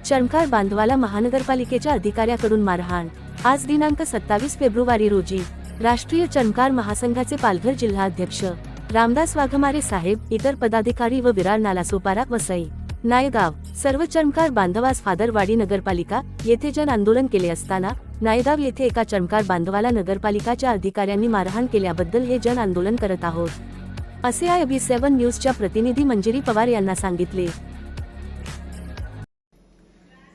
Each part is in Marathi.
चर्मकार बांधवाला महानगरपालिकेच्या अधिकाऱ्याकडून मारहाण। आज दिनांक 27 फेब्रुवारी रोजी राष्ट्रीय चर्मकार महासंघाचे पालघर जिल्हाध्यक्ष रामदास वाघमारे साहेब, इतर पदाधिकारी व विरार नालासोपारा वसई नायगाव सर्व चर्मकार बांधवास फादरवाडी नगरपालिका येथे जन आंदोलन केले असताना नायगाव येथे एका चर्मकार बांधवाला नगरपालिकाच्या अधिकाऱ्यांनी मारहाण केल्याबद्दल हे जन आंदोलन करत आहोत, असे IB7 न्यूजच्या प्रतिनिधी मंजिरी पवार यांना सांगितले।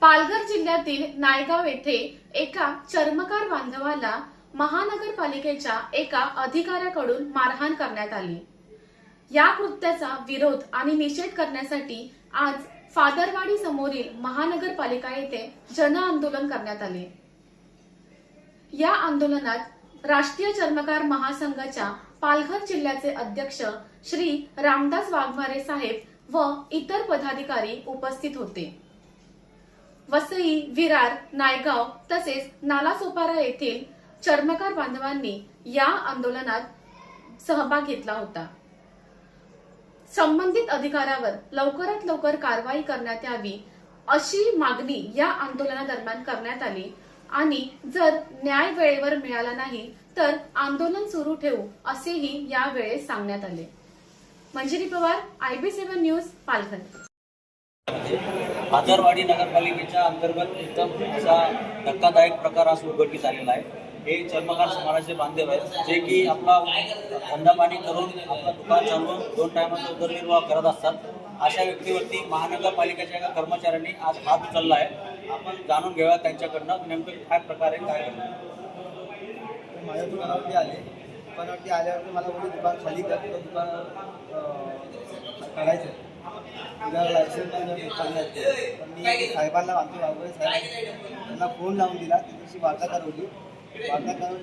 पालघर जिल्ह्यातील नायगाव येथे एका चर्मकार बांधवाला महानगरपालिकेच्या एका अधिकाऱ्याकडून मारहाण करण्यात आली। या कृत्याचा विरोध आणि निषेध करण्यासाठी आज फादरवाडी समोरील महानगरपालिका येथे जन आंदोलन करण्यात आले। या आंदोलनात राष्ट्रीय चर्मकार महासंघाच्या पालघर जिल्ह्याचे अध्यक्ष श्री रामदास वाघमारे साहेब व इतर पदाधिकारी उपस्थित होते। वसई, विरार, नायगाव तसेच नालासोपारा येथील चर्मकार बांधवांनी या आंदोलनात सहभाग घेतला होता। संबंधित अधिकाऱ्यावर लवकरात लवकर कारवाई करण्यात यावी अशी मागणी या आंदोलनादरम्यान करण्यात आली आणि जर न्याय वेळेवर मिळाला नाही तर आंदोलन सुरू ठेवू असेही या वेळेस सांगण्यात आले। Manjiri Pawar, IB7 news, Palghar. फादरवाडी नगरपालिकेच्या अंतर्गत एकदम असा धक्कादायक प्रकार आज उघडकीस आलेला आहे। हे चर्मकार समाजाचे बांधव आहेत जे की आपला धंदा पाणी करून आपला दुकान चालवून 2 टायमाचा उदरनिर्वाह करत असतात। अशा व्यक्तीवरती महानगरपालिकेच्या एका कर्मचाऱ्यांनी आज हात उचलला आहे। आपण जाणून घेऊया त्यांच्याकडनं नेमकं काय प्रकारे काय घडलं। माझ्या दुकानावरती आल्यावरती मला बोलले दुकान खाली कर, दुकान काढायचं तुझ्या लायसन्स चालण्यात। पण मी साहेबांना वाघमारे साहेब त्यांना फोन लावून दिला, त्यांच्याशी वार्ता करवली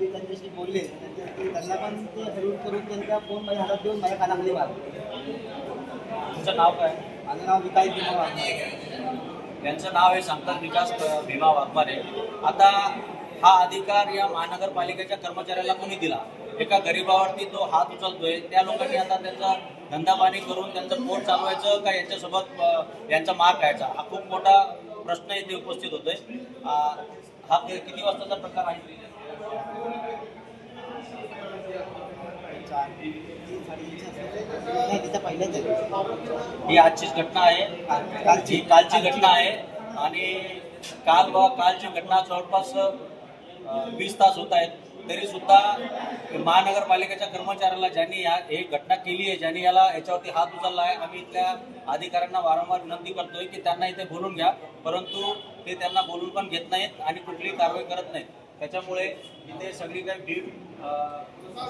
त्यांच्याशी बोलले। त्यांना पण ते हरवून करून त्यांचा फोन माझ्या हातात देऊन माझ्या कानाखाली मारले। तुमचं नाव काय? माझं नाव विकास भीमा वाघमारे। त्यांचं नाव आहे सांगतात विकास भीमा वाघमारे। आता हा अधिकार या महानगरपालिकेच्या कर्मचाऱ्याला कोणी दिला? एका गरीबावरती तो हात उचलतोय। त्या लोकांनी आता त्यांचा धंदा पाणी करून त्यांचं पोट चालवायचं का यांच्यासोबत यांचा मार खायचा, हा खूप मोठा प्रश्न इथे उपस्थित होतोय। हा किती वाजताचा प्रकार आहे? ही आजचीच घटना आहे, कालची घटना आहे आणि कालची घटना जवळपास 20 तास होत आहेत। तरी सुद्धा महानगरपालिकेच्या कर्मचाऱ्याला ज्यांनी ही घटना केली आहे, ज्यांनी याच्यावरती हात उचलला आहे, आम्ही इथल्या अधिकाऱ्यांना वारंवार विनंती करतोय की त्यांना इथे बोलून घ्या, परंतु ते त्यांना बोलून पण घेत नाहीत आणि कुठलीही कारवाई करत नाहीत। त्याच्यामुळे इथे सगळी काही भीड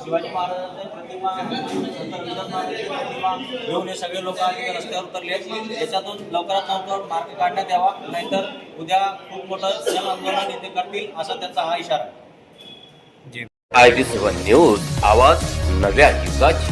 शिवाजी महाराजांच्या प्रतिमा घेऊन हे सगळे लोक आज रस्त्यावर उतरले आहेत। याच्यातून लवकरात लवकर मार्ग काढण्यात यावा, नाहीतर उद्या खूप मोठं जन आंदोलन इथे करतील असा त्यांचा हा इशारा आहे। IB7 न्यूज, आवाज नव्या युगाची।